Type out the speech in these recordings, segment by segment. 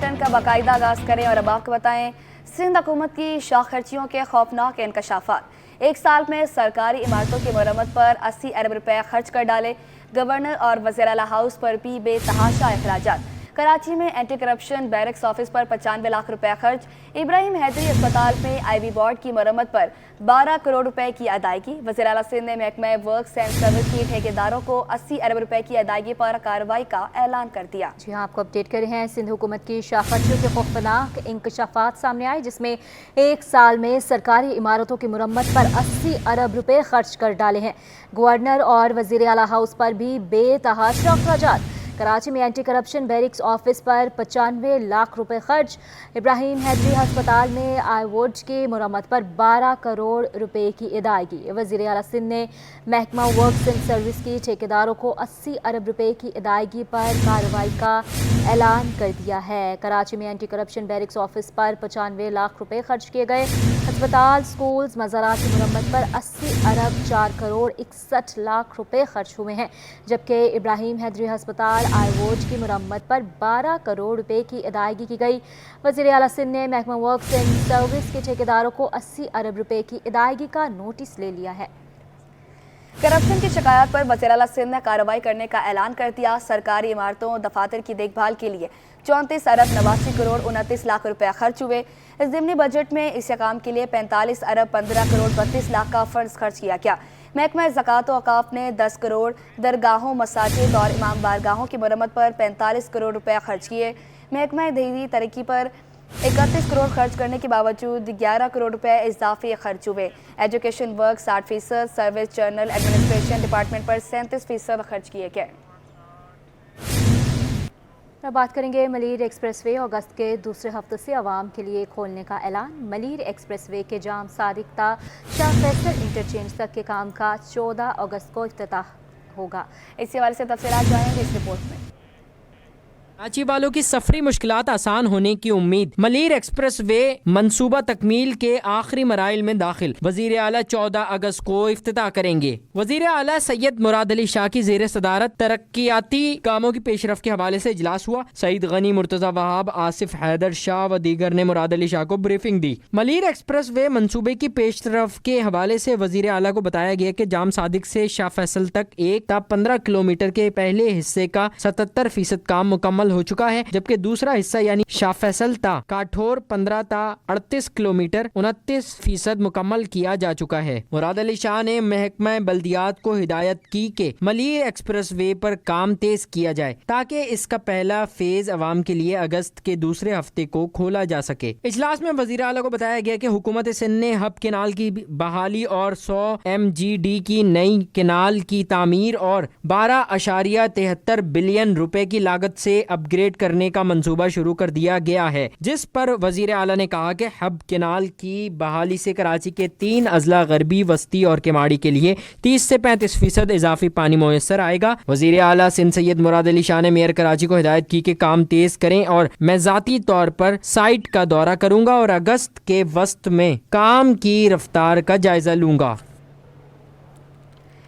Bulletin का बाकायदा आगाज करें और अब आपको बताएं सिंध हुकूमत की शाख खर्चियों के खौफनाक इंकशाफात। एक साल में सरकारी इमारतों की मरम्मत पर 80 अरब रुपए खर्च कर डाले। गवर्नर और वज़ीर आला हाउस पर भी बेतहाशा अखराजात। कराची में एंटी करप्शन बैरक्स ऑफिस पर 95 लाख रुपए खर्च। इब्राहिम हैदरी अस्पताल में आईवी वार्ड की मरम्मत पर 12 करोड़ रुपए की अदायगी। वज़ीर आला सिंध ने महकमा वर्क्स एंड सर्विस की ठेकेदारों को 80 अरब रुपए की अदायगी पर कार्रवाई का ऐलान कर दिया। जी हाँ, आपको अपडेट कर रहे हैं। सिंध हुकूमत की शाख खर्चियों के खौफनाक इंकशाफात सामने आए, जिसमें एक साल में सरकारी इमारतों की मुरम्मत पर 80 अरब रुपए खर्च कर डाले हैं। गवर्नर और वज़ीर आला हाउस पर भी बेतहाशा अखराजात। कराची में एंटी करप्शन बैरिक्स ऑफिस पर 95 लाख रुपए खर्च। इब्राहिम हैदरी अस्पताल में आई वार्ड की मुरम्मत पर 12 करोड़ रुपए की अदायगी। वज़ीर आला सिंध ने महकमा वर्क्स एंड सर्विस की ठेकेदारों को 80 अरब रुपए की अदायगी पर कार्रवाई का ऐलान कर दिया है। कराची में एंटी करप्शन बैरिक्स ऑफिस पर 95 लाख रुपए खर्च किए गए। अस्पताल, स्कूल्स, मज़ारात की मुरम्मत पर 80 अरब 4 करोड़ 61 लाख रुपए खर्च हुए हैं, जबकि इब्राहिम हैदरी अस्पताल आई वार्ड की मुरम्मत पर 12 करोड़ रुपए की अदायगी की गई। वज़ीर आला सिंध ने महकमा वर्क्स एंड सर्विस के ठेकेदारों को 80 अरब रुपए की अदायगी का नोटिस ले लिया है। करप्शन की शिकायत पर वज़ीर आला सिंध ने कार्रवाई करने का ऐलान कर दिया। सरकारी इमारतों, दफातर की देखभाल के लिए 34 अरब 89 करोड़ 29 लाख रुपए खर्च हुए। इस ज़िमनी बजट में इस काम के लिए 45 अरब 15 करोड़ 32 लाख का फंड्स खर्च किया गया। महकमा ज़कात व औक़ाफ़ ने 10 करोड़, दरगाहों, मसाजिद और इमाम बारगाहों की मरम्मत पर 45 करोड़ रुपए खर्च किए। महकमा दीनी तरक्की पर 31 करोड़ खर्च करने के बावजूद 11 करोड़ रुपए इजाफी खर्च हुए। Education work 60%, service journal administration department पर 37% खर्च किए गए। अब बात करेंगे मलीर एक्सप्रेसवे। अगस्त के दूसरे हफ्ते से आवाम के लिए खोलने का ऐलान। मलीर एक्सप्रेसवे के जाम सादिक ता शाह फैसल इंटरचेंज तक के काम का 14 अगस्त को इफ्तिताह होगा। इसी हवाले से तफसीलात जानेंगे इस रिपोर्ट में। कराची वालों की सफरी मुश्किलात आसान होने की उम्मीद। मलीर एक्सप्रेस वे मनसूबा तकमील के आखिरी मराइल में दाखिल। वजीर आला 14 अगस्त को इफ्तिताह करेंगे। वजीर आला सैयद मुराद अली शाह की ज़ेर सदारत तरक्याती कामों की पेशरफ के हवाले से इजलास हुआ। सईद गनी, मुर्तज़ा वहाब, आसिफ हैदर शाह व दीगर ने मुराद अली शाह को ब्रीफिंग दी। मलीर एक्सप्रेस वे मनसूबे की पेशरफ के हवाले से वजीर आला को बताया गया कि जाम सादिक से शाह फैसल तक 1-15 किलोमीटर के पहले हिस्से का 77% काम मुकम्मल हो चुका है, जबकि दूसरा हिस्सा यानी शाह फैसल ता काठोर 15-38 किलोमीटर 29% मुकम्मल किया जा चुका है। मुराद अली शाह ने महकमा बल्दियात को हिदायत की कि मलीर एक्सप्रेस वे पर काम तेज किया जाए ताकि इसका पहला फेज अवाम के लिए अगस्त के दूसरे हफ्ते को खोला जा सके। इजलास में वजीर आला को बताया गया कि हुकूमत सिंध ने हब केनाल की बहाली और 100 MGD की नई केनाल की तामीर और 12.73 बिलियन रुपए की लागत से अपग्रेड करने का मंसूबा शुरू कर दिया गया है, जिस पर वजीर आला ने कहा कि हब केनाल की बहाली से कराची के 3 अजला गरबी, वस्ती और केमाड़ी के लिए 30 से 35% इजाफी पानी मुयस्सर आएगा। वजीर आला सिंध सैयद मुराद अली शाह ने मेयर कराची को हिदायत की कि काम तेज करें और मैं ज़ाती तौर पर साइट का दौरा करूंगा और अगस्त के वस्त में काम की रफ्तार का जायजा लूंगा।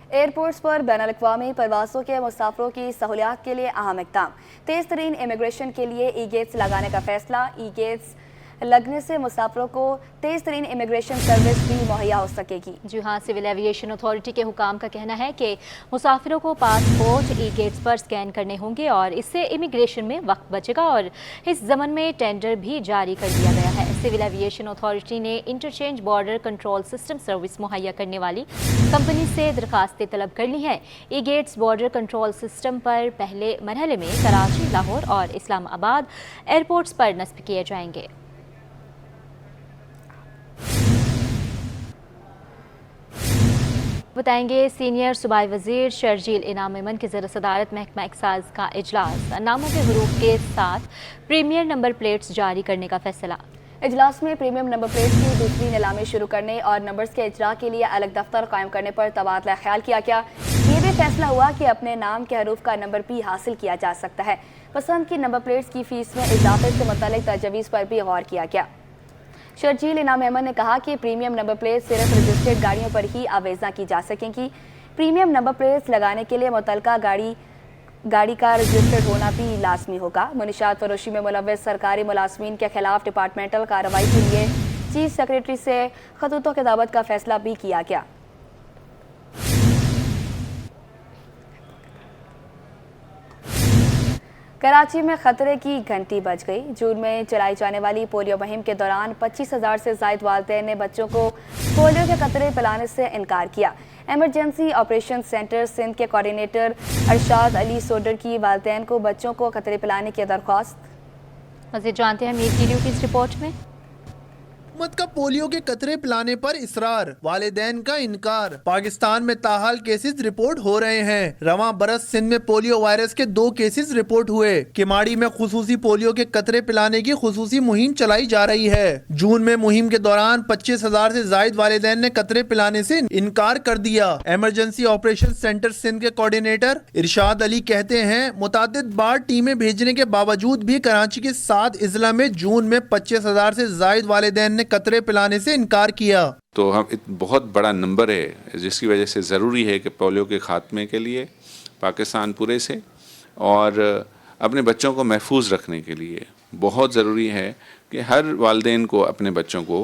एयरपोर्ट्स पर बैनुल-अक़वामी परवाज़ों के मुसाफिरों की सहूलियात के लिए अहम इक़दाम। तेज़ तरीन इमिग्रेशन के लिए ई गेट्स लगाने का फैसला। ई गेट्स लगने से मुसाफिरों को तेज़ तरीन इमिग्रेशन सर्विस भी मुहैया हो सकेगी। जी हाँ, सिविल एविएशन अथॉरिटी के हुकाम का कहना है कि मुसाफिरों को पासपोर्ट ई गेट्स पर स्कैन करने होंगे और इससे इमिग्रेशन में वक्त बचेगा और इस ज़मन में टेंडर भी जारी कर दिया गया है। सिविल एविएशन अथॉरिटी ने interchange border control system service मुहैया करने वाली कंपनी से दरखास्तें तलब कर ली हैं। ई गेट्स बॉर्डर कंट्रोल सिस्टम पर पहले मरहले में कराची, लाहौर और इस्लामाबाद एयरपोर्ट्स पर नस्ब किए जाएंगे। बताएंगे सीनियर सूबाई वजीर शर्जील इनाम मेमन की ज़ेर सदारत महकमा एक्साइज का इजलास। नामों के हरूफ के साथ प्रीमियर नंबर प्लेट्स जारी करने का फैसला। इजलास में प्रीमियम नंबर प्लेट्स की दूसरी नीलामी शुरू करने और नंबर्स के इजरा के लिए अलग दफ्तर कायम करने पर तबादला ख्याल किया गया। ये भी फैसला हुआ कि अपने नाम के हरूफ का नंबर भी हासिल किया जा सकता है। पसंद की नंबर प्लेट्स की फीस में इजाफे से मुतल्लिक तजवीज़ पर भी गौर किया गया। शर्जील इनाम मेमन ने कहा कि प्रीमियम नंबर प्लेट सिर्फ रजिस्टर्ड गाड़ियों पर ही आवेज़ा की जा सकेंगी। प्रीमियम नंबर प्लेट्स लगाने के लिए मुतल्लिका गाड़ी गाड़ी का रजिस्टर्ड होना भी लाजमी होगा। मुनिशात फरोशी में मुलव्वस सरकारी मुलाजमीन के खिलाफ डिपार्टमेंटल कार्रवाई के लिए चीफ सेक्रेटरी से खतूतों की दावत का फैसला भी किया गया। कराची में खतरे की घंटी बज गई। जून में चलाई जाने वाली पोलियो मुहिम के दौरान 25,000 से ज़ायद वालिदैन ने बच्चों को पोलियो के कतरे पिलाने से इनकार किया। एमरजेंसी ऑपरेशन सेंटर सिंध के कोऑर्डिनेटर अरशाद अली सोडर की वालिदैन को बच्चों को कतरे पिलाने की दरख्वास्त। मज़ीद जानते हैं मीर कीडियो की इस रिपोर्ट में। हुकूमत का पोलियो के कतरे पिलाने पर इसरार, वालिदैन का इनकार। पाकिस्तान में ताहाल केसेस रिपोर्ट हो रहे हैं। रवां बरस सिंध में पोलियो वायरस के 2 केसेस रिपोर्ट हुए। किमाड़ी में खुसूसी पोलियो के कतरे पिलाने की खुसूसी मुहिम चलाई जा रही है। जून में मुहिम के दौरान 25,000 से जायद वालिदैन ने कतरे पिलाने से इनकार कर दिया। एमरजेंसी ऑपरेशन सेंटर सिंध के कोऑर्डिनेटर इरशाद अली कहते हैं, मुतादिद बार टीमें भेजने के बावजूद भी कराची के 7 अजला में जून में 25,000 से जायद वालिदैन ने कतरे पिलाने से इनकार किया। तो हम बहुत बड़ा नंबर है जिसकी वजह से ज़रूरी है कि पोलियो के ख़ात्मे के लिए पाकिस्तान पूरे से और अपने बच्चों को महफूज रखने के लिए बहुत ज़रूरी है कि हर वालिदैन को अपने बच्चों को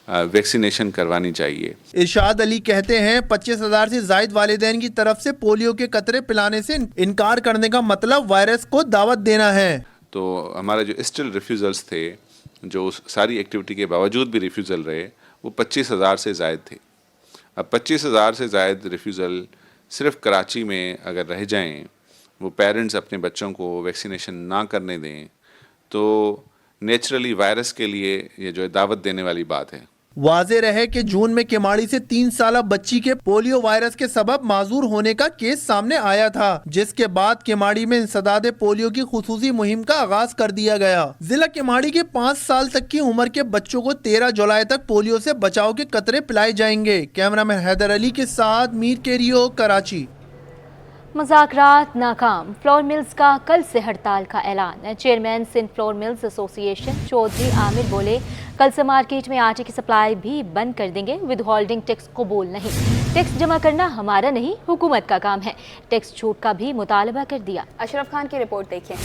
वैक्सीनेशन करवानी चाहिए। इरशाद अली कहते हैं 25,000 से जायद वालिदैन की तरफ से पोलियो के कतरे पिलाने से इनकार करने का मतलब वायरस को दावत देना है। तो हमारा जो स्टिल रिफ्यूज़ल्स थे, जो सारी एक्टिविटी के बावजूद भी रिफ्यूज़ल रहे, वो 25,000 से ज़ायद थे। अब 25,000 से ज़ायद रिफ्यूज़ल सिर्फ कराची में अगर रह जाएं, वो पेरेंट्स अपने बच्चों को वैक्सीनेशन ना करने दें, तो नेचुरली वायरस के लिए ये जो दावत देने वाली बात है। वाज़ेह रहे कि जून में किमाड़ी से 3 साला बच्ची के पोलियो वायरस के सबब माजूर होने का केस सामने आया था, जिसके बाद किमाड़ी में इंसदाद पोलियो की खुसूसी मुहिम का आगाज कर दिया गया। जिला किमाड़ी के 5 साल तक की उम्र के बच्चों को 13 जुलाई तक पोलियो से बचाव के कतरे पिलाए जाएंगे। कैमरामैन हैदर अली के साथ मीर केरियो, कराची। मुज़ाकरात नाकाम, फ्लोर मिल्स का कल से हड़ताल का ऐलान। Chairman Sindh flour mills association Chaudhry Aamir बोले, कल से मार्केट में आटे की सप्लाई भी बंद कर देंगे। विद होल्डिंग टैक्स कबूल नहीं। टैक्स जमा करना हमारा नहीं, हुकूमत का काम है। टैक्स छूट का भी मुतालबा कर दिया। अशरफ खान की रिपोर्ट देखें।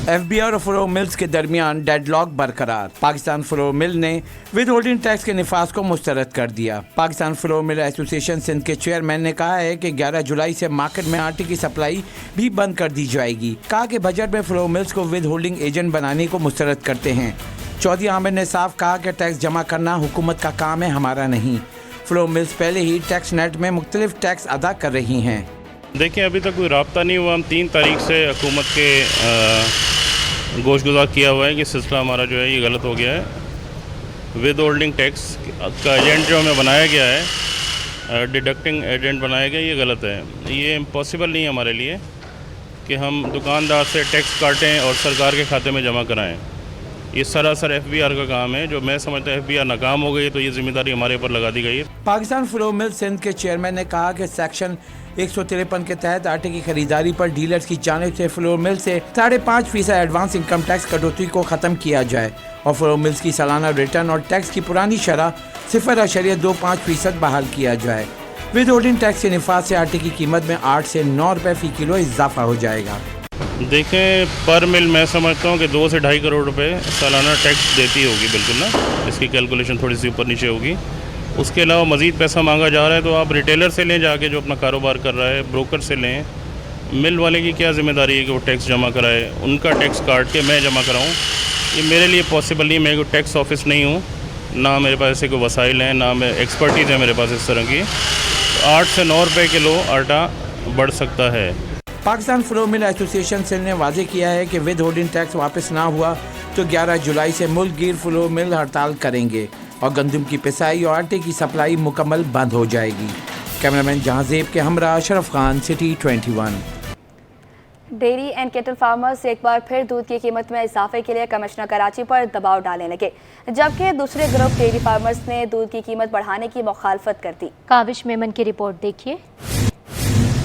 FBR और फ्लोर मिल्स के दरमियान डेडलॉक बरकरार। पाकिस्तान फ्लोर मिल ने विद होल्डिंग टैक्स के निफाज को मुस्तरद कर दिया। Pakistan flour mill association Sindh के चेयरमैन ने कहा है कि 11 जुलाई से मार्केट में आटे की सप्लाई भी बंद कर दी जाएगी। कहा कि बजट में फ्लोर मिल्स को विद होल्डिंग एजेंट बनाने को मुस्तरद करते हैं। चौधरी आमिर ने साफ कहा कि टैक्स जमा करना हुकूमत का काम है, हमारा नहीं। फ्लोर मिल्स पहले ही टैक्स नेट में मुख्तलिफ टैक्स अदा कर रही हैं। देखिए, अभी तक कोई रब्ता नहीं हुआ। हम 3 तारीख से हुकूमत के गोशगुजार किया हुआ है कि सिलसिला हमारा जो है ये गलत हो गया है। विद होल्डिंग टैक्स का एजेंट जो हमें बनाया गया है, डिडक्टिंग एजेंट बनाया गया, ये गलत है। ये इम्पॉसिबल नहीं है हमारे लिए कि हम दुकानदार से टैक्स काटें और सरकार के खाते में जमा कराएं। ये सरासर FBR का काम है। जो मैं समझता हूँ FBR नाकाम हो गई, तो ये जिम्मेदारी हमारे ऊपर लगा दी गई है। पाकिस्तान फ्लोर मिल सिंध के चेयरमैन ने कहा कि सेक्शन 153 के तहत आटे की खरीदारी पर डीलर्स की जानिब से फ्लोर मिल से 5.5% एडवांस इनकम टैक्स कटौती को ख़त्म किया जाए और फ्लोर मिल्स की सालाना रिटर्न और टैक्स की पुरानी शरह 0.25% बहाल किया जाए। विद होल्डिंग टैक्स के निफाज से आटे की कीमत में 8 से 9 रुपये फ़ी किलो इजाफा हो जाएगा। देखें, पर मिल मैं समझता हूँ कि 2 से 2.5 करोड़ रुपए सालाना टैक्स देती होगी, बिल्कुल ना। इसकी कैलकुलेशन थोड़ी सी ऊपर नीचे होगी। उसके अलावा मज़ीद पैसा मांगा जा रहा है, तो आप रिटेलर से लें जाके, जो अपना कारोबार कर रहा है, ब्रोकर से लें। मिल वाले की क्या ज़िम्मेदारी है कि वो टैक्स जमा कराए, उनका टैक्स काट के मैं जमा कराऊँ? ये मेरे लिए पॉसिबल नहीं। मैं कोई टैक्स ऑफिस नहीं हूँ, ना मेरे पास ऐसे कोई वसाइल हैं, ना मैं एक्सपर्टीज़ है मेरे पास इस तरह की। 8 से 9 रुपये किलो आटा बढ़ सकता है। Pakistan flour mill association Sindh ने वाजे किया है कि विद होल्डिंग टैक्स वापस ना हुआ तो 11 जुलाई से मुल्क गिर फ्लोर मिल हड़ताल करेंगे और गंदम की पिसाई और आटे की सप्लाई मुकम्मल बंद हो जाएगी। कैमरामैन जहांजेब के हमरा Ashraf Khan, city 21। Dairy and kettle farmers एक बार फिर दूध की कीमत में इजाफे के लिए कमिश्नर कराची पर दबाव डालने लगे, जबकि दूसरे ग्रुप डेयरी फार्मर्स ने दूध की कीमत बढ़ाने की मुखालफत कर दी। काविश मेमन की रिपोर्ट देखिए।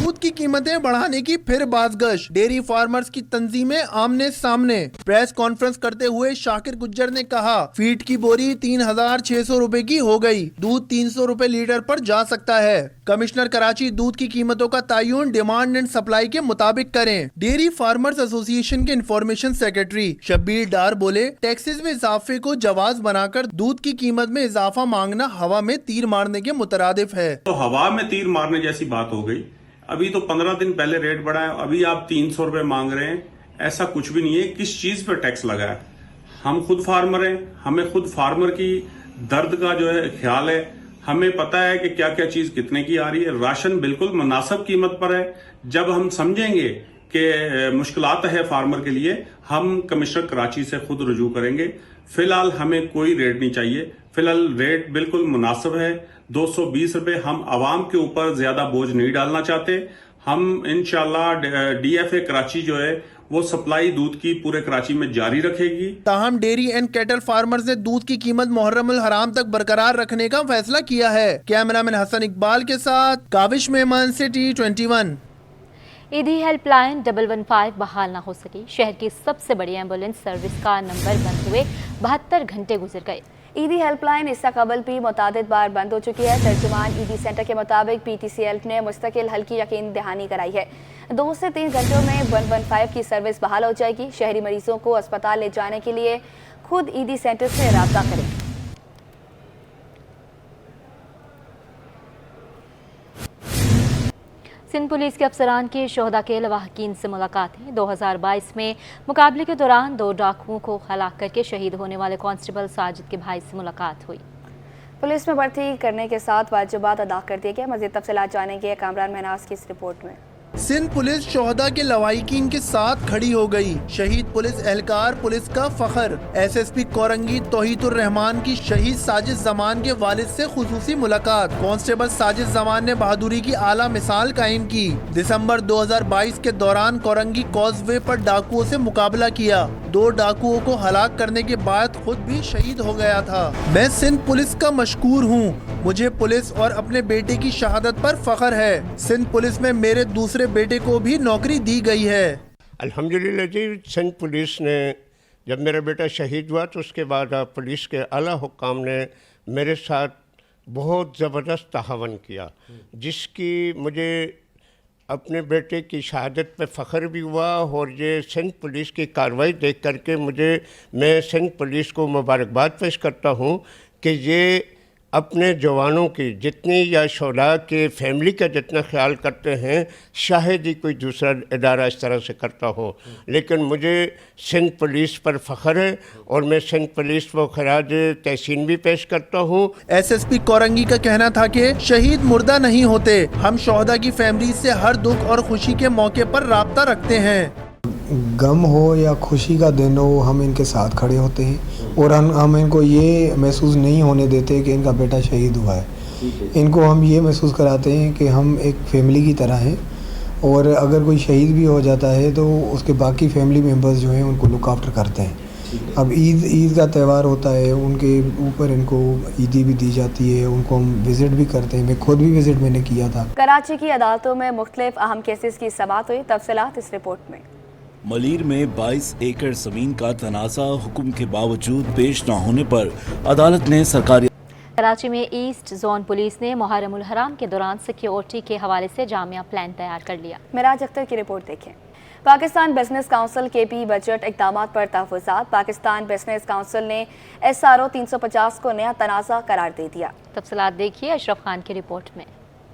दूध की कीमतें बढ़ाने की फिर बाज़गश, डेयरी फार्मर्स की तंजीमें आमने सामने। प्रेस कॉन्फ्रेंस करते हुए शाकिर गुज्जर ने कहा, फीड की बोरी 3,600 रुपए की हो गई, दूध 300 रुपए लीटर पर जा सकता है। कमिश्नर कराची दूध की कीमतों का तयन डिमांड एंड सप्लाई के मुताबिक करें। डेयरी फार्मर्स एसोसिएशन के इंफॉर्मेशन सेक्रेटरी शब्बीर डार बोले, टैक्सेस में इजाफे को जवाज बनाकर दूध की कीमत में इजाफा मांगना हवा में तीर मारने के मुतरादिफ है। तो हवा में तीर मारने जैसी बात हो गई। अभी तो 15 दिन पहले रेट बढ़ा है, अभी आप 300 रुपए मांग रहे हैं। ऐसा कुछ भी नहीं है। किस चीज पर टैक्स लगा है? हम खुद फार्मर हैं, हमें खुद फार्मर की दर्द का जो है ख्याल है। हमें पता है कि क्या क्या चीज कितने की आ रही है। राशन बिल्कुल मुनासिब कीमत पर है। जब हम समझेंगे कि मुश्किलात है फार्मर के लिए, हम कमिश्नर कराची से खुद रुजू करेंगे। फिलहाल हमें कोई रेट नहीं चाहिए। फिलहाल रेट बिल्कुल मुनासिब है, 220 रुपए। हम आवाम के ऊपर ज्यादा बोझ नहीं डालना चाहते। हम इंशाल्लाह DFA कराची जो है वो सप्लाई दूध की पूरे कराची में जारी रखेगी। ताहम डेयरी एंड कैटल फार्मर्स ने दूध की कीमत मुहर्रमुल हराम तक बरकरार रखने का फैसला किया है। कैमरामैन हसन इकबाल के साथ काविश मेमन, सिटी 21। ईदी हेल्पलाइन 115 बहाल ना हो सकी। शहर की सबसे बड़ी एम्बुलेंस सर्विस का नंबर बंद हुए 72 घंटे गुजर गए। ईदी हेल्पलाइन इससे कबल भी मुतादिद बार बंद हो चुकी है। तर्जुमान ईदी सेंटर के मुताबिक PTC हेल्प ने मुस्तकिल हल्की यकीन दहानी कराई है। 2 से 3 घंटों में 115 की सर्विस बहाल हो जाएगी। शहरी मरीजों को अस्पताल ले जाने के लिए खुद ईदी सेंटर से राब्ता करें। सिंध पुलिस के अफसरान के शोहदा के लवाहकीन से मुलाकातें। 2022 में मुकाबले के दौरान 2 डाकुओं को हलाक करके शहीद होने वाले कांस्टेबल साजिद के भाई से मुलाकात हुई। पुलिस में भर्ती करने के साथ वाजिबात अदा कर दिए गए। मज़ीद तफसीलात जानेंगे कामरान महनाज की इस रिपोर्ट में। सिंध पुलिस शोहदा के लवाहिकीन के साथ खड़ी हो गई। शहीद पुलिस एहलकार पुलिस का फखर। SSP कोरंगी तौहीदुर रहमान की शहीद साजिद जमान के वालिद से खुसूसी मुलाकात। कांस्टेबल साजिद जमान ने बहादुरी की आला मिसाल कायम की। दिसंबर 2022 के दौरान कोरंगी कॉजवे पर डाकुओं से मुकाबला किया। 2 डाकुओं को हलाक करने के बाद खुद भी शहीद हो गया था। मैं सिंध पुलिस का मशकूर हूँ। मुझे पुलिस और अपने बेटे की शहादत पर फख्र है। सिंध पुलिस में मेरे दूसरे बेटे को भी नौकरी दी गई है। अल्हम्दुलिल्लाह जी, सिंध पुलिस ने जब मेरा बेटा शहीद हुआ तो उसके बाद पुलिस के आला हुक्काम ने मेरे साथ बहुत ज़बरदस्त तावन किया, जिसकी मुझे अपने बेटे की शहादत पे फ़ख्र भी हुआ। और ये सिंध पुलिस की कार्रवाई देख करके मैं सिंध पुलिस को मुबारकबाद पेश करता हूँ कि ये अपने जवानों की जितनी या शोहदा के फैमिली का जितना ख्याल करते हैं, शायद ही कोई दूसरा इदारा इस तरह से करता हो। लेकिन मुझे सिंध पुलिस पर फ़ख्र है और मैं सिंध पुलिस को खराज तहसीन भी पेश करता हूँ। SSP कोरंगी का कहना था कि शहीद मुर्दा नहीं होते, हम शोहदा की फैमिली से हर दुख और खुशी के मौके पर राब्ता रखते हैं। गम हो या खुशी का दिन हो, हम इनके साथ खड़े होते हैं और हम इनको ये महसूस नहीं होने देते कि इनका बेटा शहीद हुआ है। इनको हम ये महसूस कराते हैं कि हम एक फैमिली की तरह हैं और अगर कोई शहीद भी हो जाता है तो उसके बाकी फैमिली मेम्बर्स जो हैं उनको लुक आफ्टर करते हैं। अब ईद का त्यौहार होता है, उनके ऊपर इनको ईदी भी दी जाती है, उनको हम विज़िट भी करते हैं। मैं खुद भी विज़िट मैंने किया था। कराची की अदालतों में मुख्तलिफ अहम केसेस की समाअत हुई। तफसीलात इस रिपोर्ट में। मलीर में 22 एकड़ ज़मीन का तनाज़ा हुक्म के बावजूद पेश न होने पर अदालत ने सरकारी। कराची में ईस्ट जोन पुलिस ने मुहर्रमुल हराम के दौरान सिक्योरिटी के हवाले से जामिया प्लान तैयार कर लिया। मिराज अख्तर की रिपोर्ट देखें। Pakistan business council KP budget इक़दाम पर तहफ़्फ़ुज़ात। पाकिस्तान बिजनेस काउंसिल ने SRO 350 को नया तनाज़ा करार दे दिया। तफसीलात देखिए अशरफ खान की रिपोर्ट में।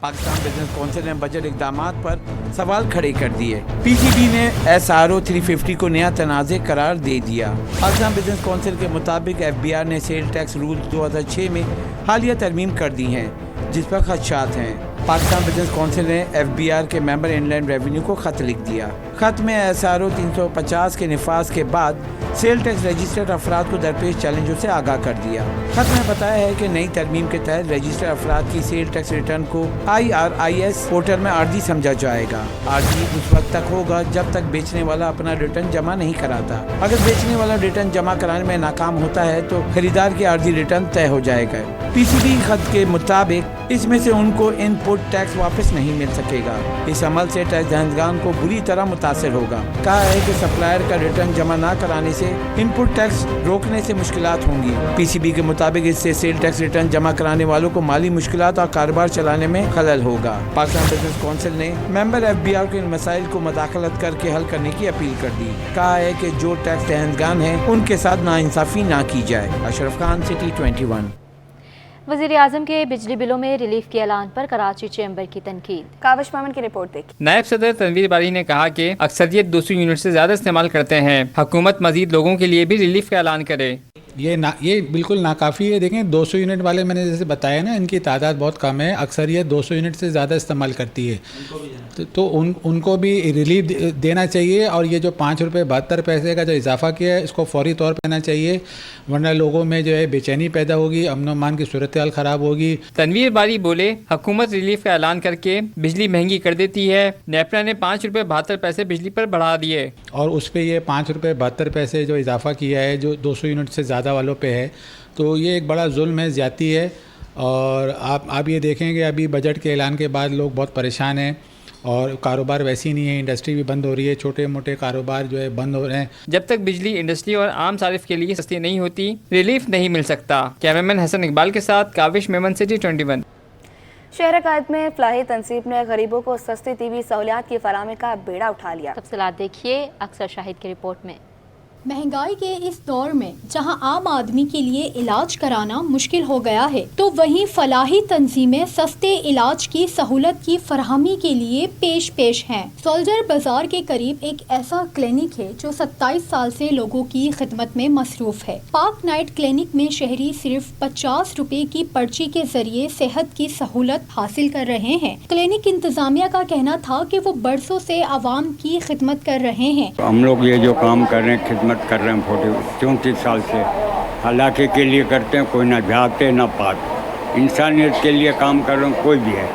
पाकिस्तान बिजनेस काउंसिल ने बजट इक़दाम पर सवाल खड़े कर दिए। PGB ने SRO 350 को नया तनाज़े करार दे दिया। पाकिस्तान बिजनेस काउंसिल के मुताबिक FBR ने सेल टैक्स रूल 2006 में हालिया तरमीम कर दी हैं, जिस पर खदशात हैं। पाकिस्तान बिजनेस काउंसिल ने FBR के मेंबर इनलैंड रेवेन्यू को खत लिख दिया। खत में SRO 350 के निफाज के बाद सेल टैक्स रजिस्टर्ड अफराद को दरपेश चैलेंजों से आगाह कर दिया। खत में बताया है कि नई तरमीम के तहत रजिस्टर्ड अफराद की सेल टैक्स रिटर्न को IRIS पोर्टल में आर्जी समझा जाएगा। आर्जी उस वक्त तक होगा जब तक बेचने वाला अपना रिटर्न जमा नहीं कराता। अगर बेचने वाला रिटर्न जमा कराने में नाकाम होता है तो खरीदार की आर्जी रिटर्न तय हो जाएगा। PCB खत के मुताबिक इसमें से उनको इनपुट टैक्स वापस नहीं मिल सकेगा। इस अमल से टैक्स दहंदगान को बुरी तरह मुतासिर होगा। कहा है कि सप्लायर का रिटर्न जमा न कराने से इनपुट टैक्स रोकने से मुश्किलात होंगी। PCB के मुताबिक इससे सेल टैक्स रिटर्न जमा कराने वालों को माली मुश्किलात और कारोबार चलाने में खलल होगा। पाकिस्तान बिजनेस काउंसिल ने मेंबर FBR को इन मसाइल को मुदाखलत करके हल करने की अपील कर दी। कहा है कि जो टैक्स दहंदगान हैं उनके साथ नाइंसाफी ना की जाए। अशरफ खान, सिटी 21। वज़ीर-ए-आज़म के बिजली बिलों में रिलीफ के ऐलान पर कराची चैम्बर की तनकीद। काविश मोमिन की रिपोर्ट देखिए। नायब सदर तनवीर बारी ने कहा कि अक्सरियत 200 यूनिट से ज़्यादा इस्तेमाल करते हैं। हुकूमत मजीद लोगों के लिए भी रिलीफ का ऐलान करे। ये बिल्कुल नाकाफ़ी है। देखें 200 यूनिट वाले मैंने जैसे बताया ना, इनकी तादाद बहुत कम है। अक्सरियत 200 यूनिट से ज़्यादा इस्तेमाल करती है, तो उनको भी रिलीफ देना चाहिए। और ये जो 5 रुपये 72 पैसे का जो इजाफा किया है, इसको फौरी तौर पर देना चाहिए, वरना लोगों में जो है बेचैनी पैदा होगी, अमन अमान की सूरत हाल ख़राब होगी। तनवीर बारी बोले, हुकूमत रिलीफ का ऐलान करके बिजली महंगी कर देती है। नेपरा ने 5 रुपये 72 पैसे बिजली पर बढ़ा दिए और उस पर ये 5 रुपये 72 पैसे जो इजाफा किया है, जो 200 यूनिट से ज़्यादा वालों पे है, तो ये एक बड़ा जुल्म है, ज़्यादती है। और आप ये देखेंगे अभी बजट के ऐलान के बाद लोग बहुत परेशान हैं और कारोबार वैसी नहीं है, इंडस्ट्री भी बंद हो रही है, छोटे मोटे कारोबार जो है बंद हो रहे हैं। जब तक बिजली इंडस्ट्री और आम सारिफ के लिए सस्ती नहीं होती, रिलीफ नहीं मिल सकता। कैमरामैन हसन इकबाल के साथ काविश मेमन, सिटी 21। शहर कायद में फलाही तंसीब ने गरीबों को सस्ती टीवी सहूलियात की फराहमी का बेड़ा उठा लिया। तफसीलात देखिए अक्सर शाहिद की रिपोर्ट में। महंगाई के इस दौर में जहां आम आदमी के लिए इलाज कराना मुश्किल हो गया है, तो वहीं फलाही तंजीमें सस्ते इलाज की सहूलत की फराहमी के लिए पेश हैं। सोल्जर बाजार के करीब एक ऐसा क्लिनिक है जो 27 साल से लोगों की खिदमत में मसरूफ है। पाक नाइट क्लिनिक में शहरी सिर्फ 50 रुपए की पर्ची के जरिए सेहत की सहूलत हासिल कर रहे हैं। क्लिनिक इंतजामिया का कहना था कि वो बरसों से आवाम की खिदमत कर रहे हैं। हम लोग ये जो काम कर रहे हैं, खिदमत कर रहे हैं 34 साल से, हलाके के लिए करते हैं, कोई ना जाते ना पाते, इंसानियत के लिए काम कर रहे हैं कोई भी है,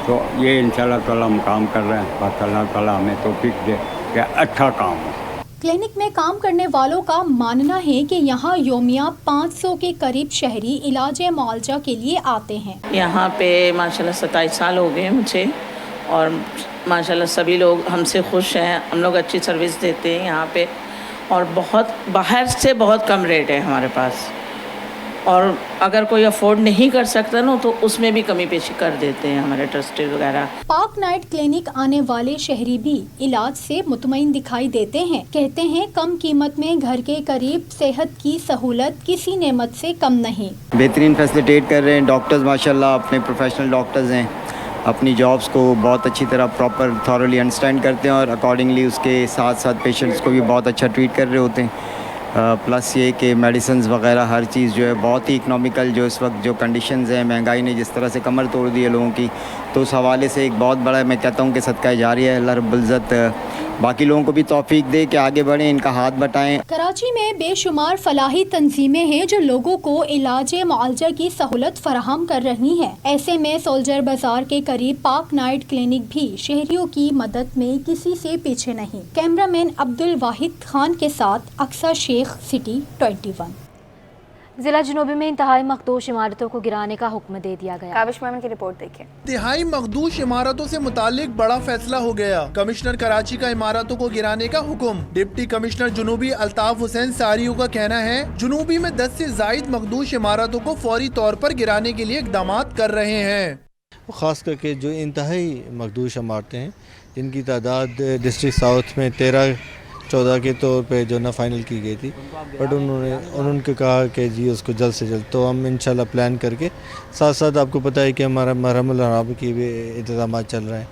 तो ये इंशाल्लाह ताला हम काम कर रहे हैं। बस अल्लाह ताला हमें तौफीक दे कि अच्छा काम हो। क्लिनिक में काम करने वालों का मानना है कि यहाँ योमिया 500 के करीब शहरी इलाज मुआलजा के लिए आते हैं। यहाँ पे माशाल्लाह 27 साल हो गए मुझे और माशाल्लाह सभी लोग हमसे खुश हैं। हम लोग अच्छी सर्विस देते हैं यहाँ पे और बहुत बाहर से बहुत कम रेट है हमारे पास, और अगर कोई अफोर्ड नहीं कर सकता ना तो उसमें भी कमी पेशी कर देते हैं हमारे ट्रस्टी वगैरह। पाक नाइट क्लिनिक आने वाले शहरी भी इलाज से मुतमईन दिखाई देते हैं। कहते हैं कम कीमत में घर के करीब सेहत की सहूलत किसी नेमत से कम नहीं। बेहतरीन फैसिलिटेट कर रहे हैं डॉक्टर्स, माशाल्लाह अपने प्रोफेशनल डॉक्टर्स हैं, अपनी जॉब्स को बहुत अच्छी तरह प्रॉपर थॉरली अंडरस्टैंड करते हैं और अकॉर्डिंगली उसके साथ साथ पेशेंट्स को भी बहुत अच्छा ट्रीट कर रहे होते हैं। प्लस ये कि मेडिसिन्स वगैरह हर चीज़ जो है बहुत ही इकनॉमिकल, जो इस वक्त जो कंडीशंस हैं, महंगाई ने जिस तरह से कमर तोड़ दी है लोगों की, तो उस हवाले से एक बहुत बड़ा मैं कहता हूँ कि सदका जारी है। अल्लाह रब्बुल इज़्ज़त बाकी लोगों को भी तौफीक दे कि आगे बढ़ें, इनका हाथ बटाएं। कराची में बेशुमार फलाही तंजीमें हैं जो लोगों को इलाज मुआलजा की सहूलत फराहम कर रही हैं। ऐसे में सोल्जर बाजार के करीब पाक नाइट क्लिनिक भी शहरियों की मदद में किसी से पीछे नहीं। कैमरामैन अब्दुल वाहिद खान के साथ अक्सर शेख, सिटी 21। जिला जनूबी में इंतहाई मखदूश इमारतों को गिराने का हुक्म दे दिया गया। काविश मोमिन की रिपोर्ट देखिए। इंतहाई मखदूश इमारतों से मुतालिक बड़ा फैसला हो गया। कमिश्नर कराची का इमारतों को गिराने का हुक्म। डिप्टी कमिश्नर जुनूबी अल्ताफ हुसैन सारियों का कहना है जुनूबी में 10 से जायद मखदूश इमारतों को फौरी तौर पर गिराने के लिए इकदाम कर रहे हैं। खास करके जो इंतहाई मखदूश इमारतें हैं, जिनकी तादाद डिस्ट्रिक्ट साउथ में 13-14 के तौर पे जो ना फाइनल की गई थी, बट उन्होंने कहा कि जी उसको जल्द से जल्द, तो हम इंशाल्लाह प्लान करके साथ साथ आपको पता है कि हमारा मरहमुल हराम की भी इंतजाम चल रहे हैं,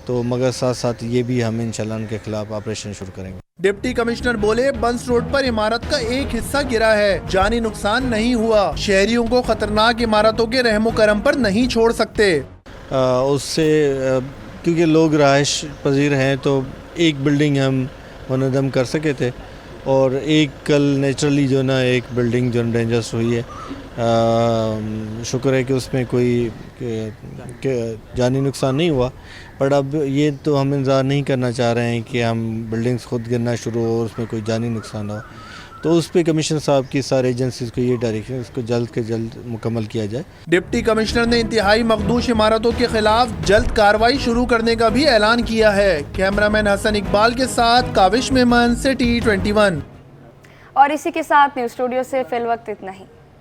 तो मगर साथ साथ ये भी हम इंशाल्लाह उनके खिलाफ ऑपरेशन शुरू करेंगे। डिप्टी कमिश्नर बोले बंस रोड पर इमारत का एक हिस्सा गिरा है, जानी नुकसान नहीं हुआ। शहरियों को खतरनाक इमारतों के रहमो करम पर नहीं छोड़ सकते। उससे क्योंकि लोग रहायश पजीर हैं तो ایک بلڈنگ ہم منہدم کر سکے تھے اور ایک کل نیچرلی جو نا ایک بلڈنگ جو ڈینجرس ہوئی ہے. شکر ہے کہ اس میں کوئی جانی نقصان نہیں ہوا. بٹ اب یہ تو ہم انتظار نہیں کرنا چاہ رہے ہیں کہ ہم بلڈنگز خود گرنا شروع ہو اور اس میں کوئی جانی نقصان ہو. تو اس پہ کمشنر صاحب کی سارے ایجنسیز کو یہ ڈائریکشن اس کو جلد سے جلد مکمل کیا جائے. ڈپٹی کمشنر نے انتہائی مخدوش عمارتوں کے خلاف جلد کارروائی شروع کرنے کا بھی اعلان کیا ہے. کیمرامین حسن اقبال کے ساتھ کاوش میمن سے T21. اور اسی کے ساتھ نیوز اسٹوڈیو سے فی الوقت اتنا ہی.